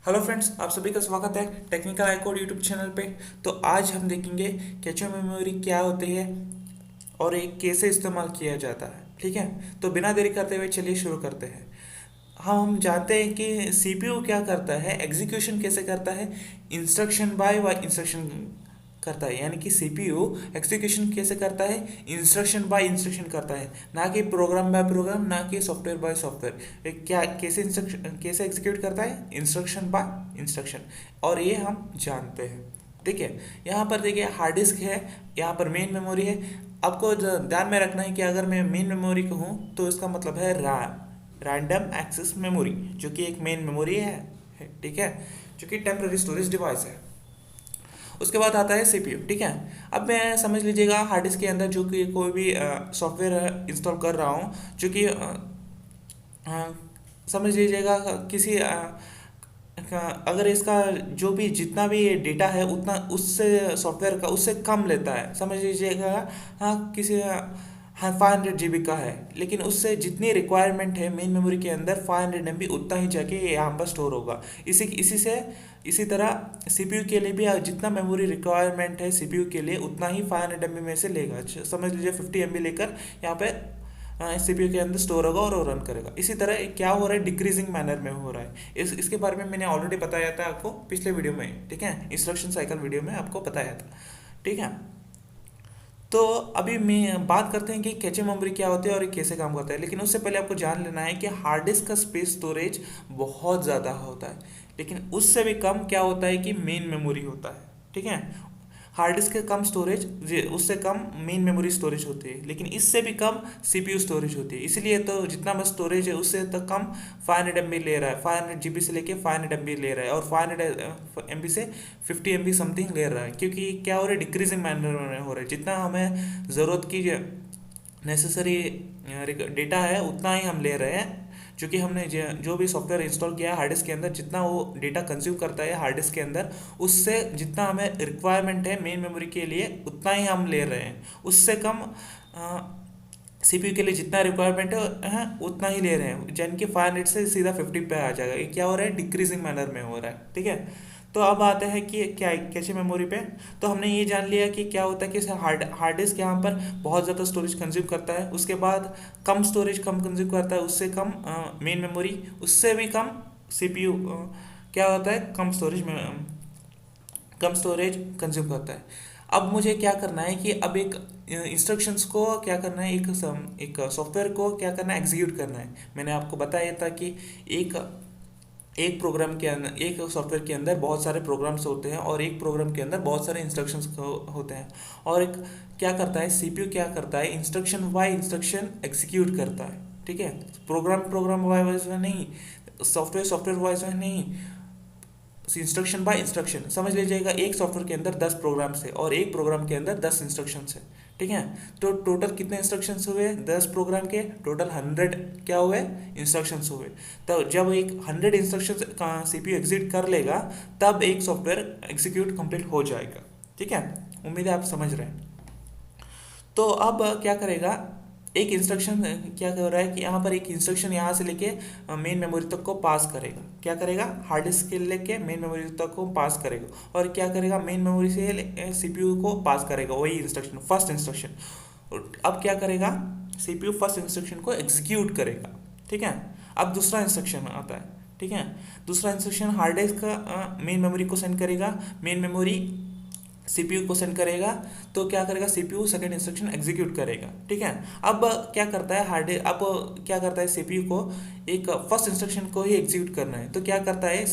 Hello friends, आप सभी का स्वागत है technical I code YouTube channel पे। तो आज हम देखेंगे कैचे मेमोरी क्या होती है और ये कैसे इस्तेमाल किया जाता है। ठीक है, तो बिना देरी करते हुए चलिए शुरू करते हैं। हम जानते हैं कि सीपीयू क्या करता है, एग्जीक्यूशन कैसे करता है, इंस्ट्रक्शन बाय व इंस्ट्रक्शन करता है। यानी कि सीपीयू एग्जीक्यूशन कैसे करता है, इंस्ट्रक्शन बाय इंस्ट्रक्शन करता है, ना कि प्रोग्राम बाय प्रोग्राम, ना कि सॉफ्टवेयर बाय सॉफ्टवेयर। क्या कैसे इंस्ट्रक्शन कैसे एग्जीक्यूट करता है, इंस्ट्रक्शन बाय इंस्ट्रक्शन। और ये हम जानते हैं। ठीक है, यहाँ पर देखिए हार्ड डिस्क है, यहाँ पर मेन मेमोरी है। आपको ध्यान में रखना है कि अगर मैं मेन मेमोरी कहूँ तो इसका मतलब है रैम, रैंडम एक्सेस मेमोरी, जो कि एक मेन मेमोरी है। ठीक है, जो कि टेम्पररी स्टोरेज डिवाइस है। उसके बाद आता है सीपीयू। ठीक है, अब मैं समझ लीजिएगा हार्ड डिस्क के अंदर जो कि कोई भी सॉफ्टवेयर इंस्टॉल कर रहा हूँ, जो कि समझ लीजिएगा किसी अगर इसका जो भी जितना भी डेटा है उतना उससे सॉफ्टवेयर का उससे कम लेता है, समझ लीजिएगा। हाँ, किसी हाँ 500 GB का है, लेकिन उससे जितनी रिक्वायरमेंट है मेन मेमोरी के अंदर 500 MB उतना ही जाके यहाँ पर स्टोर होगा। इसी तरह सीपीयू के लिए भी जितना मेमोरी रिक्वायरमेंट है सीपीयू के लिए उतना ही 500 MB में से लेगा। समझ लीजिए 50 MB लेकर यहाँ पे सीपीयू के अंदर स्टोर होगा और वो रन करेगा। इसी तरह क्या हो रहा है, डिक्रीजिंग मैनर में हो रहा है। इसके बारे में मैंने ऑलरेडी बताया था आपको पिछले वीडियो में। ठीक है, इंस्ट्रक्शन साइकिल वीडियो में आपको बताया था। ठीक है, तो अभी मैं बात करते हैं कि कैचे मेमोरी क्या होती है और ये कैसे काम करता है। लेकिन उससे पहले आपको जान लेना है कि हार्ड डिस्क का स्पेस स्टोरेज बहुत ज़्यादा होता है, लेकिन उससे भी कम क्या होता है कि मेन मेमोरी होता है। ठीक है, हार्ड डिस्क के कम स्टोरेज, उससे कम मेन मेमोरी स्टोरेज होती है, लेकिन इससे भी कम सीपीयू स्टोरेज होती है। इसलिए तो जितना बस स्टोरेज है उससे तो कम 500 MB ले रहा है, 500 GB से लेके 500 MB ले रहा है, और 500 MB से 50 MB समथिंग ले रहा है। क्योंकि क्या हो रहा है, डिक्रीजिंग मैनर में हो रहा है। जितना हमें ज़रूरत की नेसेसरी डेटा है उतना ही हम ले रहे हैं। जो कि हमने जो भी सॉफ्टवेयर इंस्टॉल किया है हार्ड डिस्क के अंदर, जितना वो डेटा कंज्यूम करता है हार्ड डिस्क के अंदर, उससे जितना हमें रिक्वायरमेंट है मेन मेमोरी के लिए उतना ही हम ले रहे हैं। उससे कम सीपीयू के लिए जितना रिक्वायरमेंट है उतना ही ले रहे हैं। यानी कि 500 से सीधा 50 पे आ जाएगा। ये क्या हो रहा है, डिक्रीजिंग मैनर में हो रहा है। ठीक है, तो अब आते हैं कि क्या कैचे मेमोरी पे। तो हमने ये जान लिया कि क्या होता है कि हार्ड डिस्क यहाँ पर बहुत ज़्यादा स्टोरेज कंज्यूम करता है। उसके बाद कम स्टोरेज कम कंज्यूम करता है, उससे कम मेन मेमोरी, उससे भी कम सीपीयू क्या होता है, कम स्टोरेज कंज्यूम करता है। अब मुझे क्या करना है कि अब एक इंस्ट्रक्शंस को क्या करना है, एक सॉफ्टवेयर को क्या करना है, एग्जीक्यूट करना है। मैंने आपको बताया था कि एक एक प्रोग्राम के अंदर, एक सॉफ्टवेयर के अंदर बहुत सारे प्रोग्राम्स होते हैं और एक प्रोग्राम के अंदर बहुत सारे इंस्ट्रक्शंस होते हैं। और एक क्या करता है सीपीयू, क्या करता है, इंस्ट्रक्शन बाय इंस्ट्रक्शन एग्जीक्यूट करता है। ठीक है, प्रोग्राम वाइज में नहीं, सॉफ्टवेयर वाइज में नहीं, इंस्ट्रक्शन बाय इंस्ट्रक्शन। समझ लीजिएगा एक सॉफ्टवेयर के अंदर 10 प्रोग्राम्स है और एक प्रोग्राम के अंदर 10 इंस्ट्रक्शंस है। ठीक है, तो टोटल कितने इंस्ट्रक्शंस हुए, 10 प्रोग्राम के टोटल 100 क्या हुए, इंस्ट्रक्शंस हुए। तो जब एक 100 इंस्ट्रक्शंस का सीपीयू एग्जीक्यूट कर लेगा तब एक सॉफ्टवेयर एग्जीक्यूट कंप्लीट हो जाएगा। ठीक है, उम्मीद है आप समझ रहे हैं। तो अब क्या करेगा, एक इंस्ट्रक्शन क्या कर रहा है कि यहाँ पर एक इंस्ट्रक्शन यहाँ से लेके मेन मेमोरी तक को पास करेगा। क्या करेगा, हार्ड डिस्क के लेके मेन मेमोरी तक को पास करेगा, और क्या करेगा, मेन मेमोरी से सीपीयू को पास करेगा, वही इंस्ट्रक्शन, फर्स्ट इंस्ट्रक्शन। अब क्या करेगा, सीपीयू फर्स्ट इंस्ट्रक्शन को एग्जीक्यूट करेगा। ठीक है, अब दूसरा इंस्ट्रक्शन आता है। ठीक है, दूसरा इंस्ट्रक्शन हार्ड डिस्क का मेन मेमोरी को सेंड करेगा, मेन मेमोरी सीपीयू को सेंड करेगा। तो क्या करेगा, सीपीयू सेकंड इंस्ट्रक्शन एग्जीक्यूट करेगा। ठीक है, अब क्या करता है अब क्या करता है, सीपीयू को एक फर्स्ट इंस्ट्रक्शन को ही एग्जीक्यूट करना है। तो क्या करता है,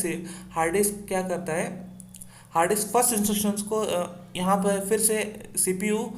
हार्ड डिस्क क्या करता है, हार्ड डिस्क फर्स्ट इंस्ट्रक्शंस को यहाँ पर फिर से सीपीयू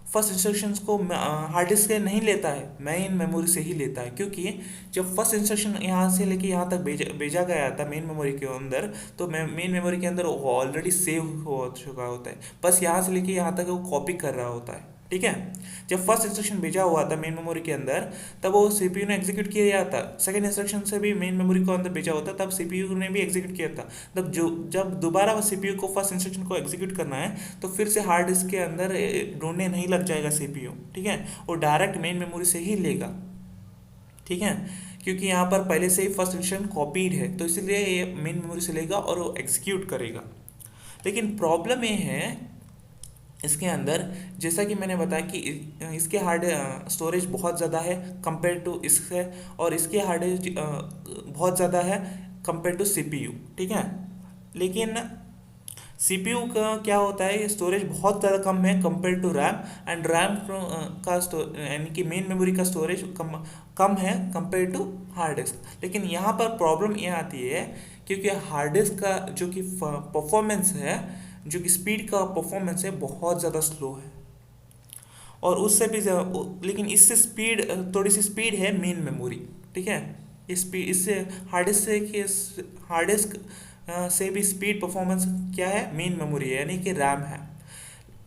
फर्स्ट इंस्ट्रक्शंस को हार्ड डिस्क से नहीं लेता है, मेन मेमोरी से ही लेता है। क्योंकि जब फर्स्ट इंस्ट्रक्शन यहाँ से लेके यहाँ तक भेजा गया था मेन मेमोरी के अंदर, तो मेन मेमोरी के अंदर वो ऑलरेडी सेव हो चुका होता है, बस यहाँ से लेके यहाँ तक वो कॉपी कर रहा होता है। ठीक है, जब फर्स्ट इंस्ट्रक्शन भेजा हुआ था मेन मेमोरी के अंदर तब वो सीपीयू ने एग्जीक्यूट किया था। सेकंड इंस्ट्रक्शन से भी मेन मेमोरी को अंदर भेजा होता तब सीपीयू ने भी एग्जीक्यूट किया था। तब जब दोबारा सीपीयू को फर्स्ट इंस्ट्रक्शन को एग्जीक्यूट करना है तो फिर से हार्ड डिस्क के अंदर ढूंढने नहीं लग जाएगा सीपीयू। ठीक है, वो डायरेक्ट मेन मेमोरी से ही लेगा। ठीक है, क्योंकि यहाँ पर पहले से ही फर्स्ट इंस्ट्रक्शन कॉपीड है, तो इसलिए ये मेन मेमोरी से लेगा और वो एग्जीक्यूट करेगा। लेकिन प्रॉब्लम ये है इसके अंदर, जैसा कि मैंने बताया कि इसके हार्ड स्टोरेज बहुत ज़्यादा है कंपेयर टू इससे, और इसके हार्ड बहुत ज़्यादा है कंपेयर टू सीपीयू, ठीक है। लेकिन सीपीयू का क्या होता है, स्टोरेज बहुत ज़्यादा कम है compare to RAM, and RAM का यानी कि मेन मेमोरी का स्टोरेज कम है कंपेयर टू हार्ड डिस्क। लेकिन यहाँ पर प्रॉब्लम ये आती है क्योंकि हार्ड डिस्क का जो कि परफॉर्मेंस है, जो कि स्पीड का परफॉर्मेंस है, बहुत ज़्यादा स्लो है, और उससे भी लेकिन इससे स्पीड थोड़ी सी स्पीड है मेन मेमोरी, ठीक है। इस स्पीड इससे हार्ड डिस्क से भी स्पीड परफॉर्मेंस क्या है, मेन मेमोरी है, यानी कि रैम है।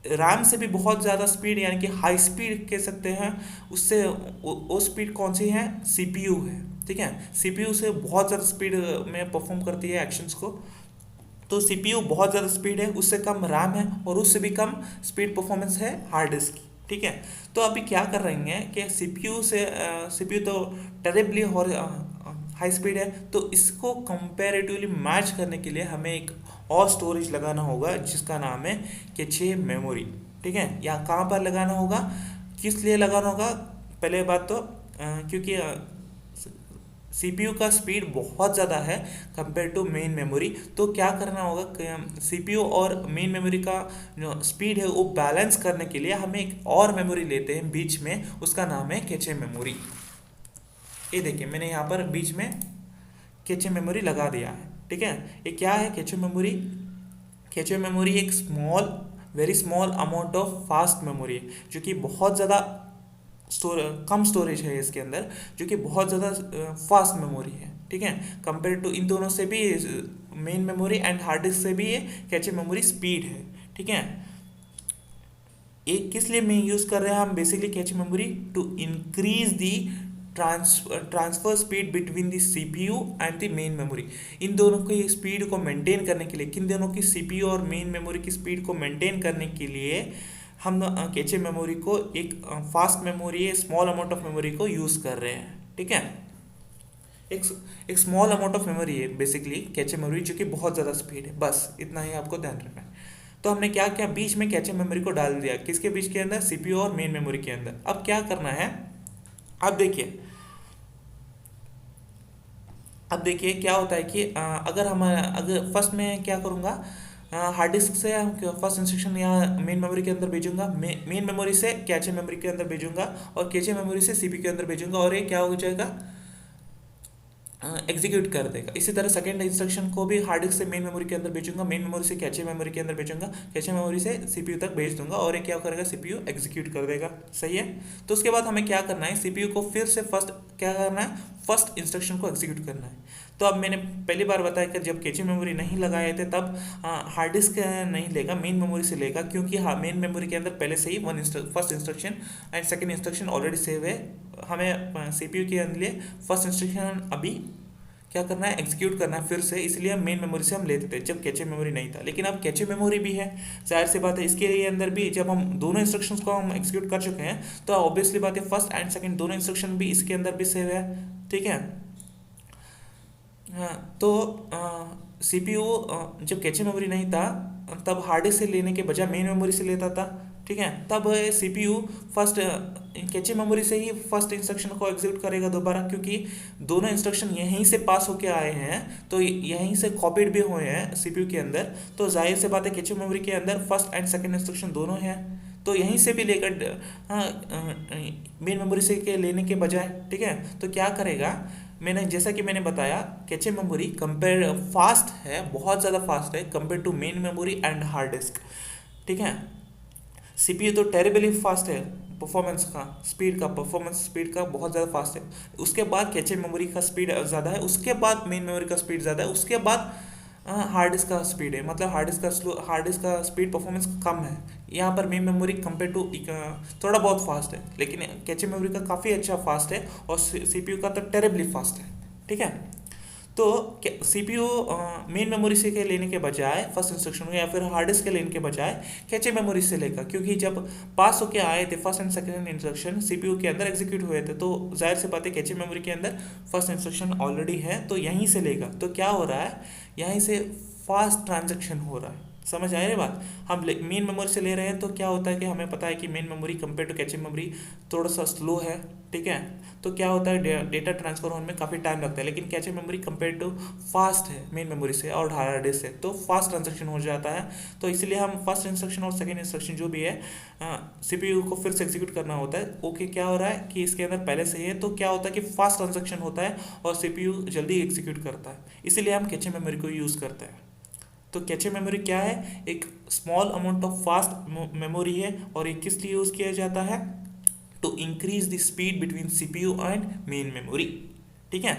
रैम से भी बहुत ज़्यादा स्पीड यानी कि हाई स्पीड कह सकते हैं, उससे वो स्पीड कौन सी है, सीपीयू है, ठीक है। सीपीयू से बहुत ज़्यादा स्पीड में परफॉर्म करती है एक्शंस को, तो सीपीयू बहुत ज़्यादा स्पीड है, उससे कम रैम है, और उससे भी कम स्पीड परफॉर्मेंस है हार्ड डिस्क की, ठीक है। तो अभी क्या कर रही हैं कि सीपीयू तो टेरिबली और हाई स्पीड है, तो इसको कंपैरेटिवली मैच करने के लिए हमें एक और स्टोरेज लगाना होगा जिसका नाम है कैचे मेमोरी, ठीक है। या कहाँ पर लगाना होगा, किस लिए लगाना होगा, पहले बात तो क्योंकि सीपीयू का स्पीड बहुत ज़्यादा है कंपेयर टू मेन मेमोरी, तो क्या करना होगा, सीपीयू और मेन मेमोरी का जो स्पीड है वो बैलेंस करने के लिए हमें एक और मेमोरी लेते हैं बीच में, उसका नाम है कैचे मेमोरी। ये देखिए मैंने यहाँ पर बीच में कैचे मेमोरी लगा दिया है, ठीक है। ये क्या है कैचे मेमोरी, कैचे मेमोरी एक very small amount of fast memory है, जो कि बहुत ज़्यादा कम स्टोरेज है इसके अंदर, जो कि बहुत ज़्यादा फास्ट मेमोरी है, ठीक है। कंपेयर टू इन दोनों से भी, main memory and hard disc से भी ये कैचे मेमोरी स्पीड है, ठीक है। एक किस लिए में यूज़ कर रहे हैं हम basically cache memory, to increase the transfer speed between the CPU and the main memory. इन दोनों की स्पीड को मेंटेन करने के लिए, किन दोनों की सीपीयू और मेन मेमोरी की स्पीड को मेंटेन करने के लिए हम कैचे मेमोरी को एक fast memory, small amount of memory को यूज़ कर रहे हैं, ठीक है। एक स्मॉल अमाउंट ऑफ मेमोरी है बेसिकली कैचे मेमोरी, जो कि बहुत ज़्यादा स्पीड है, बस इतना ही आपको ध्यान रखना है। तो हमने क्या किया, बीच में कैचे मेमोरी को डाल दिया, किसके बीच के अंदर, सीपीयू और मेन मेमोरी के अंदर। अब क्या करना है, अब देखिए क्या होता है कि अगर फर्स्ट में क्या करूँगा, हार्ड डिस्क से हम फर्स्ट इंस्ट्रक्शन या मेन मेमोरी के अंदर भेजूंगा, मेन मेमोरी से कैचे मेमोरी के अंदर भेजूंगा, और कैचे मेमोरी से सीपी के अंदर भेजूंगा, और ये क्या हो जाएगा, एग्जीक्यूट कर देगा। इसी तरह सेकंड इंस्ट्रक्शन को भी हार्ड डिस्क से मेन मेमोरी के अंदर भेजूंगा, मेन मेमोरी से कैचे मेमोरी के अंदर भेजूंगा, कैचे मेमोरी से सीपीयू तक भेज दूंगा, और ये क्या करेगा, सीपीयू एग्जीक्यूट कर देगा, सही है। तो उसके बाद हमें क्या करना है, सीपीयू को फिर से फर्स्ट इंस्ट्रक्शन को एग्जीक्यूट करना है। तो अब मैंने पहली बार बताया कि जब कैचे मेमोरी नहीं लगाए थे तब हार्ड डिस्क नहीं लेगा, मेन मेमोरी से लेगा, क्योंकि मेन मेमोरी के अंदर पहले से ही first instruction and second instruction already save है। हमें सीपीयू के लिए फर्स्ट इंस्ट्रक्शन अभी क्या करना है, एग्जीक्यूट करना है फिर से, इसलिए हम मेन मेमोरी से हम लेते थे जब कैचे मेमोरी नहीं था। लेकिन अब कैचे मेमोरी भी है, जाहिर सी बात है इसके अंदर भी जब हम दोनों इंस्ट्रक्शंस को हम एग्जीक्यूट कर चुके हैं, तो ऑब्वियसली बात है फर्स्ट एंड सेकंड दोनों इंस्ट्रक्शन भी इसके अंदर भी सेव है, ठीक है। हाँ, तो सीपीयू जब कैचे मेमोरी नहीं था तब हार्ड डिस्क से लेने के बजाय मेन मेमोरी से लेता था, ठीक है। तब सीपीयू फर्स्ट कैचे मेमोरी से ही फर्स्ट इंस्ट्रक्शन को एग्जीक्यूट करेगा दोबारा, क्योंकि दोनों इंस्ट्रक्शन यहीं से पास होके आए हैं, तो यहीं से कॉपीड भी हुए हैं सीपीयू के अंदर, तो जाहिर से बात है कैचे मेमोरी के अंदर फर्स्ट एंड सेकंड इंस्ट्रक्शन दोनों हैं, तो यहीं से भी लेकर मेन मेमोरी से के लेने के बजाय, ठीक है। तो क्या करेगा, जैसा कि मैंने बताया कैचे मेमोरी कंपेयर फास्ट है, बहुत ज़्यादा फास्ट है compare to main memory and hard disk, ठीक है। सीपीयू तो टेरिबली फास्ट है, परफॉर्मेंस स्पीड का बहुत ज़्यादा फास्ट है। उसके बाद कैचे मेमोरी का स्पीड ज़्यादा है, उसके बाद मेन मेमोरी का स्पीड ज़्यादा है, उसके बाद हार्ड डिस्क का स्पीड है, मतलब हार्ड डिस्क का स्पीड परफॉर्मेंस कम है। यहाँ पर मेन मेमोरी कंपेयर टू थोड़ा बहुत फास्ट है, लेकिन कैचे मेमोरी का काफ़ी अच्छा फास्ट है, और सीपीयू का तो टेरिबली फास्ट है, ठीक है। तो सीपीयू मेन मेमोरी से के लेने के बजाय फर्स्ट इंस्ट्रक्शन या फिर हार्ड डिस्क के लेने के बजाय कैचे मेमोरी से लेगा, क्योंकि जब पास होके आए थे first and second instruction CPU के अंदर एग्जीक्यूट हुए थे, तो जाहिर सी बात है कैचे मेमोरी के अंदर फर्स्ट इंस्ट्रक्शन ऑलरेडी है, तो यहीं से लेगा। तो क्या हो रहा है, यहीं से फास्ट ट्रांजेक्शन हो रहा है। समझ आ रही है बात। हम मेन मेमोरी से ले रहे हैं तो क्या होता है कि हमें पता है कि main memory compare to cache memory थोड़ा सा स्लो है, ठीक है। तो क्या होता है, डेटा ट्रांसफर होने में काफ़ी टाइम लगता है, लेकिन cache memory compare to fast है मेन मेमोरी से और हार्ड डिस्क से, तो फास्ट ट्रांजेक्शन हो जाता है। तो इसलिए हम फर्स्ट इंस्ट्रक्शन और सेकेंड इंस्ट्रक्शन जो भी है सीपीयू को फिर से एग्जीक्यूट करना होता है। ओके, क्या हो रहा है कि इसके अंदर पहले से ही है, तो क्या होता है कि फास्ट ट्रांजेक्शन होता है और सीपीयू जल्दी एग्जीक्यूट करता है, इसीलिए हम कैचे मेमोरी को यूज़ करते हैं। तो कैचे मेमोरी क्या है, एक small amount of fast memory है, और ये किस लिए यूज़ किया जाता है, to increase the speed between CPU and main memory, ठीक है।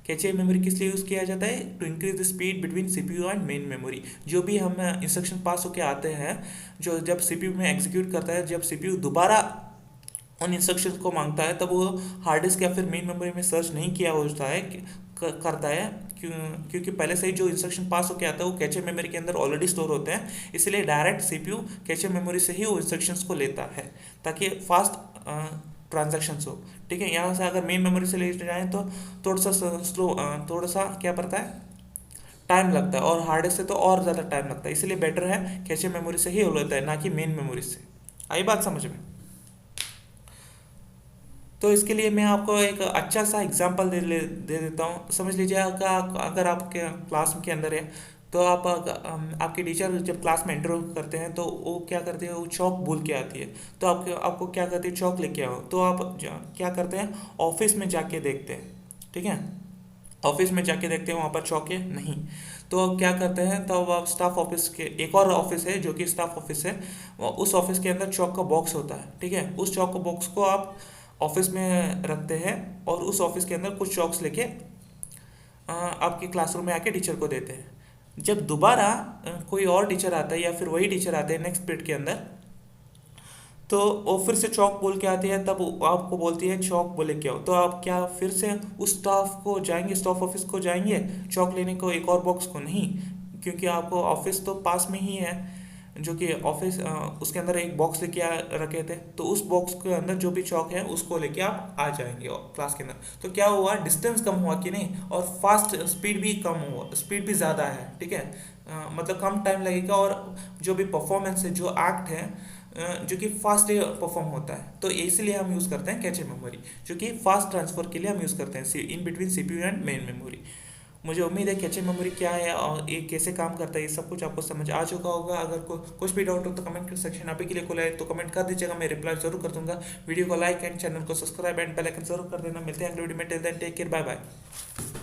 कैचे मेमोरी किस लिए यूज़ किया जाता है, to increase the speed between CPU and main memory. जो भी हम इंस्ट्रक्शन पास होके आते हैं, जो जब सीपीयू में एग्जीक्यूट करता है, जब सीपीयू दोबारा उन इंस्ट्रक्शंस को मांगता है, तब वो हार्ड डिस्क या फिर मेन मेमोरी में सर्च नहीं किया होता है, करता है, क्योंकि पहले से ही जो इंस्ट्रक्शन पास होके आता है वो कैचे मेमोरी के अंदर ऑलरेडी स्टोर होते हैं, इसलिए डायरेक्ट सीपीयू कैचे मेमोरी से ही वो इंस्ट्रक्शंस को लेता है ताकि फास्ट ट्रांजैक्शंस हो, ठीक है। यहाँ से अगर मेन मेमोरी से ले जाएं तो थोड़ा सा स्लो, थोड़ा सा क्या पड़ता है, टाइम लगता है, और हार्ड डिस्क से तो और ज़्यादा टाइम लगता है, इसलिए बेटर है कैचे मेमोरी से ही हो लेता है, ना कि मेन मेमोरी से। आई बात समझ में। तो इसके लिए मैं आपको एक अच्छा सा एग्जांपल दे देता हूँ। समझ लीजिए अगर आपके क्लास के अंदर है, तो आपके टीचर जब क्लास में एंटर करते हैं तो वो क्या करते हैं, वो चौक बोल के आती है, तो आपको क्या करते हैं, चौक लेके आओ। तो आप क्या करते हैं, ऑफिस में जाके देखते हैं, ठीक है। ऑफिस में जाके देखते हैं वहाँ पर चौक है नहीं, तो अब क्या करते हैं, तो अब आप स्टाफ ऑफिस के एक और ऑफिस है जो कि स्टाफ ऑफिस है, उस ऑफिस के अंदर चौक का बॉक्स होता है, ठीक है। उस चौक का बॉक्स को आप ऑफिस में रखते हैं और उस ऑफिस के अंदर कुछ चॉक्स लेके आपके क्लासरूम में आके टीचर को देते हैं। जब दोबारा कोई और टीचर आता है या फिर वही टीचर आते हैं नेक्स्ट पीरियड के अंदर, तो वो फिर से चौक बोल के आती है, तब वो आपको बोलती है चौक बोले क्या हो, तो आप क्या फिर से उस स्टाफ को जाएंगे, स्टाफ ऑफिस को जाएंगे चौक लेने को, एक और बॉक्स को नहीं, क्योंकि आपको ऑफिस तो पास में ही है, जो कि ऑफिस उसके अंदर एक बॉक्स लेके रखे थे, तो उस बॉक्स के अंदर जो भी चौक है उसको लेके आप आ जाएंगे क्लास के अंदर। तो क्या हुआ, डिस्टेंस कम हुआ कि नहीं, और फास्ट स्पीड भी कम हुआ, स्पीड भी ज़्यादा है, ठीक है। मतलब कम टाइम लगेगा, और जो भी परफॉर्मेंस है, जो एक्ट है, जो कि फास्ट परफॉर्म होता है, तो इसलिए हम यूज़ करते हैं कैचे मेमोरी, जो कि फास्ट ट्रांसफर के लिए हम यूज़ करते हैं in between CPU and main memory. मुझे उम्मीद है कैचे मेमोरी क्या है और ये कैसे काम करता है, ये सब कुछ आपको समझ आ चुका होगा। अगर कुछ भी डाउट हो तो कमेंट सेक्शन आप ही के लिए खुला है, तो कमेंट कर दीजिएगा, मैं रिप्लाई जरूर कर दूंगा। वीडियो को लाइक एंड चैनल को सब्सक्राइब एंड बेल आइकन जरूर कर देना। मिलते हैं अगले वीडियो में, till then take care, bye bye.